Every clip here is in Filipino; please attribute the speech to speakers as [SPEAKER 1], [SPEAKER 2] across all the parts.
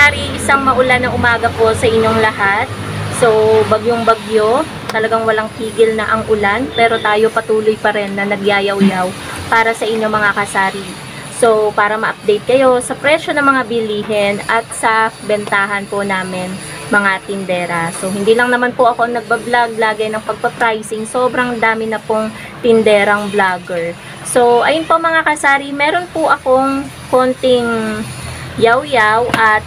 [SPEAKER 1] kasari, isang maulan na umaga po sa inyong lahat. So, bagyong-bagyo, talagang walang tigil na ang ulan, pero tayo patuloy pa rin na nagyayaw-yaw para sa inyong mga kasari. So, para ma-update kayo sa presyo ng mga bilihin at sa bentahan po namin mga tindera. So, hindi lang naman po ako nagbablog lagi ng pagpa-pricing. Sobrang dami na pong tinderang vlogger. So, ayun po mga kasari, meron po akong konting yaw-yaw at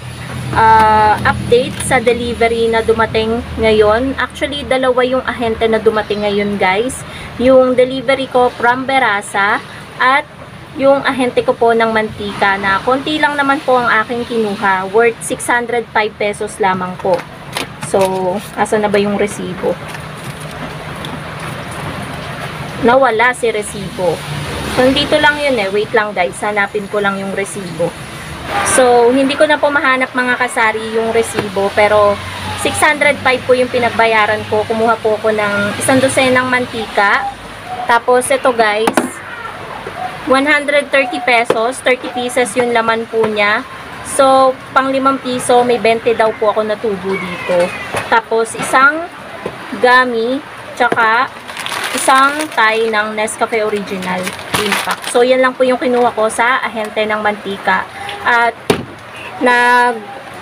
[SPEAKER 1] update sa delivery na dumating ngayon. Actually, dalawa yung ahente na dumating ngayon, guys. Yung delivery ko from Berasa at yung ahente ko po ng mantika na konti lang naman po ang aking kinuha. Worth 605 pesos lamang po. So, asa na ba yung resibo? Nawala si resibo. So, dito lang yun eh. Wait lang guys. Hanapin ko lang yung resibo. So, hindi ko na po mahanap mga kasari yung resibo, pero 605 po yung pinagbayaran ko. Kumuha po ako ng isang dosenang mantika. Tapos, ito guys, 130 pesos, 30 pieces yung laman po niya. So, pang 5 piso, may 20 daw po ako natubo dito. Tapos, isang gummy, tsaka isang tie ng Nescafe Original Impact. So, yan lang po yung kinuha ko sa ahente ng mantika. At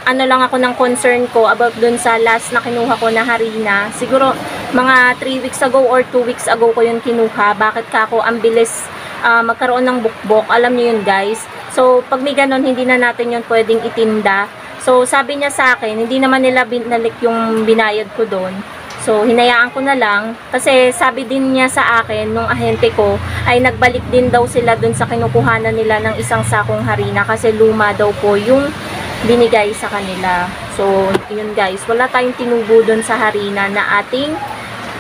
[SPEAKER 1] ano lang ako ng concern ko about dun sa last na kinuha ko na harina. Siguro mga 3 weeks ago or 2 weeks ago ko yun kinuha. Bakit ka ako ang bilis magkaroon ng bukbok? Alam niyo yun guys. So pag may ganon, hindi na natin yun pwedeng itinda. So sabi niya sa akin, hindi naman nila binalik yung binayad ko doon. So, hinayaan ko na lang kasi sabi din niya sa akin nung ahente ko ay nagbalik din daw sila dun sa kinukuhanan nila ng isang sakong harina kasi luma daw po yung binigay sa kanila. So, yun guys, wala tayong tinubo dun sa harina na ating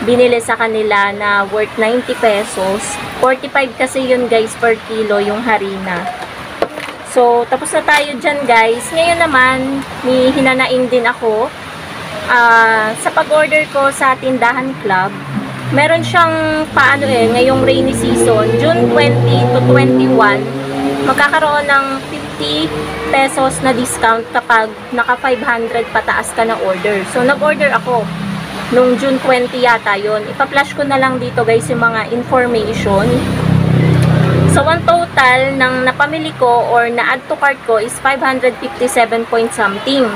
[SPEAKER 1] binili sa kanila na worth 90 pesos. 45 kasi yun guys per kilo yung harina. So, tapos na tayo dyan guys. Ngayon naman, may hinanaing din ako. Sa pag-order ko sa Tindahan Club, meron siyang ngayong rainy season, June 20 to 21, magkakaroon ng 50 pesos na discount kapag naka 500 pataas ka na order. So, nag-order ako nung June 20 yata yun. Ipa-flash ko na lang dito guys yung mga information. So, ang total ng napamili ko or na-add to cart ko is 557 point something.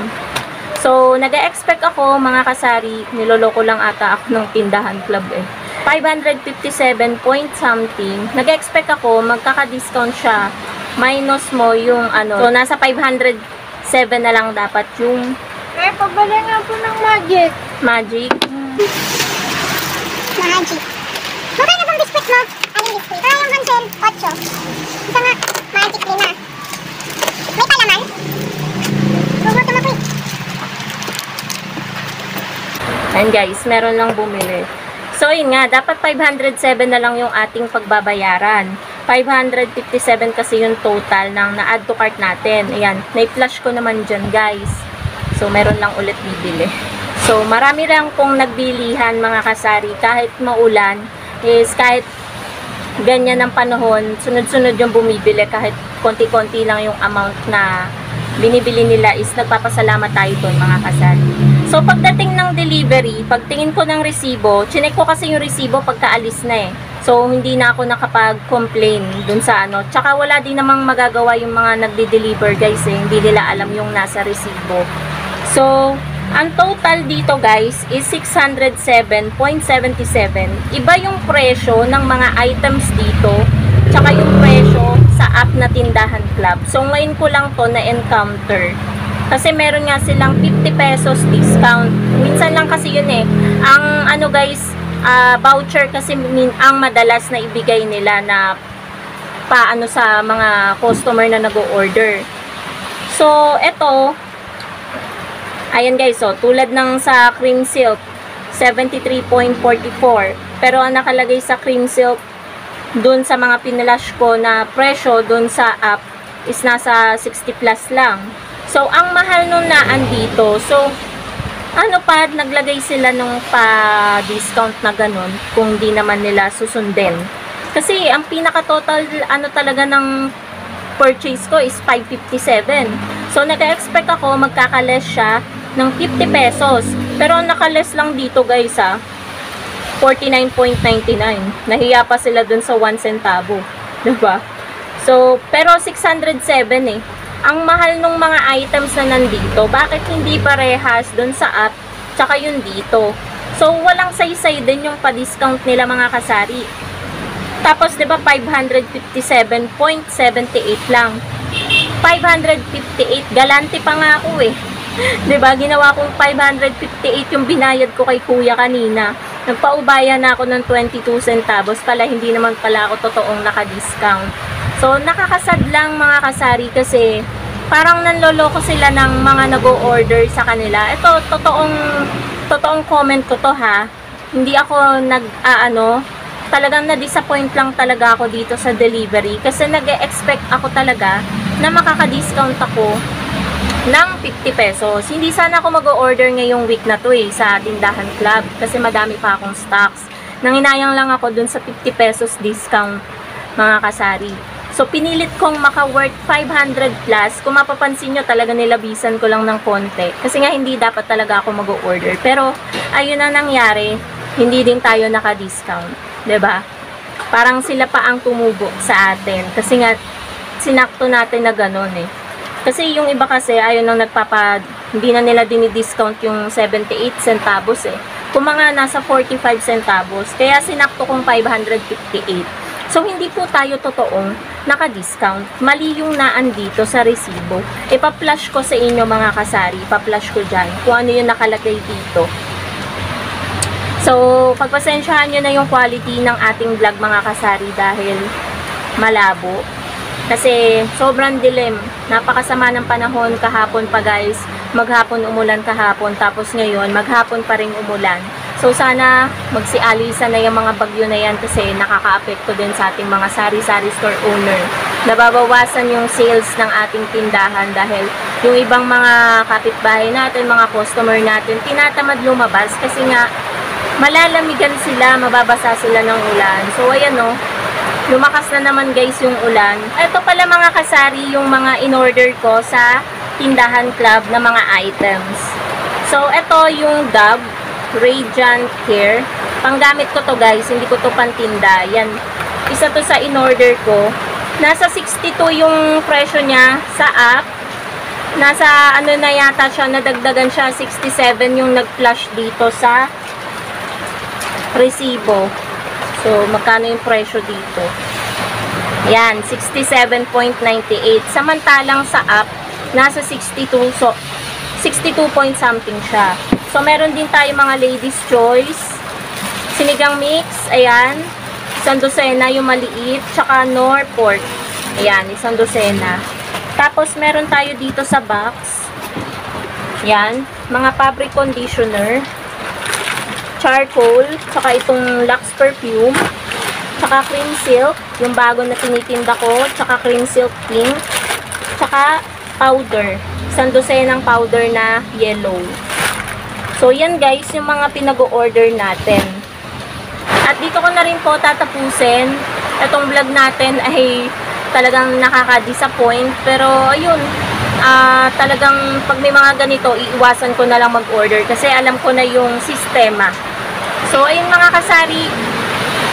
[SPEAKER 1] So, nag-expect ako mga kasari, niloloko lang ata ako ng Tindahan Club eh. 557 point something. Nag-expect ako, magkaka-discount siya. Minus mo yung So, nasa 507 na lang dapat yung...
[SPEAKER 2] pabali nga po ng Magic.
[SPEAKER 1] Magic?
[SPEAKER 2] Magic. Magkano bang biskwit mo? Anong biskwit? Yung Hansel, 8. Isa nga, Magic 5. May palaman? Huwag ka makwit.
[SPEAKER 1] And guys, meron lang bumili. So, yun nga, dapat 507 na lang yung ating pagbabayaran. 557 kasi yung total ng na-add to cart natin. Ayan, na-flash ko naman dyan, guys. So, meron lang ulit bibili. So, marami lang kong nagbilihan, mga kasari. Kahit maulan, kahit ganyan ang panahon, sunod-sunod yung bumibili. Kahit konti-konti lang yung amount na binibili nila is nagpapasalamat tayo doon, mga kasari. So, pagdating ng delivery, pagtingin ko ng resibo, chinek ko kasi yung resibo pagkaalis na eh. So, hindi na ako nakapag-complain dun sa Tsaka wala din namang magagawa yung mga nagde-deliver guys eh. Hindi nila alam yung nasa resibo. So, ang total dito guys is 607.77. Iba yung presyo ng mga items dito, tsaka yung presyo sa app na Tindahan Club. So, ngayon ko lang to na-encounter. Kasi meron nga silang 50 pesos discount. Minsan lang kasi yun eh. Ang guys, voucher kasi ang madalas na ibigay nila na sa mga customer na nag-o-order. So, eto, ayan guys, tulad ng sa cream silk, 73.44. Pero ang nakalagay sa cream silk, dun sa mga pinalash ko na presyo dun sa app, is nasa 60 plus lang. So, ang mahal nung naan dito. So, naglagay sila nung pa-discount na ganun kung di naman nila susundin. Kasi, ang pinaka-total, talaga ng purchase ko is 557. So, nag-expect ako magkaka-less siya ng 50 pesos. Pero ang naka-less lang dito guys 49.99. Nahiya pa sila dun sa 1 centavo. Diba? So, pero 607 eh. Ang mahal nung mga items na nandito, bakit hindi parehas dun sa app, tsaka yun dito? So, walang saysay din yung pa-discount nila mga kasari. Tapos, diba, 557.78 lang. 558, galante pa nga ako eh. Diba, ginawa kong 558 yung binayad ko kay kuya kanina. Nagpaubaya na ako ng 22 centavos, pala hindi naman pala ako totoong naka-discount. So, nakakasad lang mga kasari kasi parang nanloloko sila ng mga nag-o-order sa kanila. Ito, totoong comment ko to ha. Hindi ako talagang na-disappoint lang talaga ako dito sa delivery kasi nag-expect ako talaga na makaka-discount ako ng 50 pesos. Hindi sana ako mag-o-order ngayong week na to sa Tindahan Club kasi madami pa akong stocks. Nanginayang lang ako dun sa 50 pesos discount mga kasari. So, pinilit kong maka-worth 500 plus. Kung mapapansin nyo, talaga nilabisan ko lang ng konti. Kasi nga, hindi dapat talaga ako mag-order. Pero, ayun ang nangyari. Hindi din tayo naka-discount. 'Di ba? Parang sila pa ang tumubo sa atin. Kasi nga, sinakto natin na gano'n eh. Kasi yung iba kasi, ayun ang hindi na nila dinidiscount yung 78 centavos eh. Kung mga nasa 45 centavos. Kaya sinakto kong 558. So, hindi po tayo totoong naka-discount. Mali yung naan dito sa resibo. Ipa-flash ko sa inyo mga kasari. Ipa-flash ko dyan kung ano yung nakalagay dito. So, pagpasensyahan nyo na yung quality ng ating vlog mga kasari dahil malabo. Kasi sobrang dilim. Napakasama ng panahon kahapon pa guys. Maghapon umulan kahapon. Tapos ngayon, maghapon pa rin umulan. So, sana magsialisa na yung mga bagyo na yan kasi nakaka-apekto din sa ating mga sari-sari store owner. Nababawasan yung sales ng ating tindahan dahil yung ibang mga kapitbahay natin, mga customer natin, tinatamad lumabas kasi nga malalamigan sila, mababasa sila ng ulan. So, ayan o, lumakas na naman guys yung ulan. Ito pala mga kasari yung mga in-order ko sa Tindahan Club na mga items. So, ito yung Dove Radiant Care. Panggamit ko to guys, hindi ko to pantinda. Yan, isa to sa in-order ko. Nasa 62 yung presyo niya sa app. Nasa ano na yata siya, nadagdagan siya 67 yung nag-flash dito sa resibo. So, magkano yung presyo dito? Yan, 67.98. Samantalang sa app, nasa 62. So, 62 point something siya. So, meron din tayo mga ladies choice. Sinigang mix, ayan. Isang dosena yung maliit. Tsaka nor pork. Ayan, isang dosena. Tapos, meron tayo dito sa box. Ayan, mga fabric conditioner. Charcoal. Tsaka itong Lux perfume. Tsaka cream silk. Yung bago na tinitinda ko. Tsaka cream silk pink. Tsaka powder. Isang dosenang powder na yellow. So, yan guys, yung mga pinag-o-order natin. At dito ko na rin po tatapusin. Itong vlog natin ay talagang nakaka-disappoint. Pero, ayun, talagang pag may mga ganito, iiwasan ko na lang mag-order. Kasi alam ko na yung sistema. So, ayun mga kasari,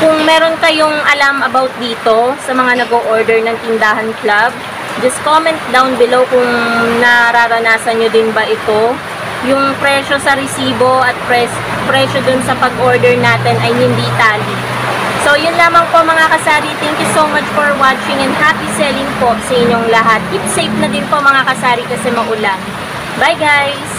[SPEAKER 1] kung meron kayong alam about dito sa mga nag-o-order ng Tindahan Club, just comment down below kung nararanasan nyo din ba ito. Yung presyo sa resibo at presyo dun sa pag-order natin ay hindi tally. So, yun lamang po mga kasari. Thank you so much for watching and happy selling po sa inyong lahat. Keep safe na din po mga kasari kasi maulan. Bye guys!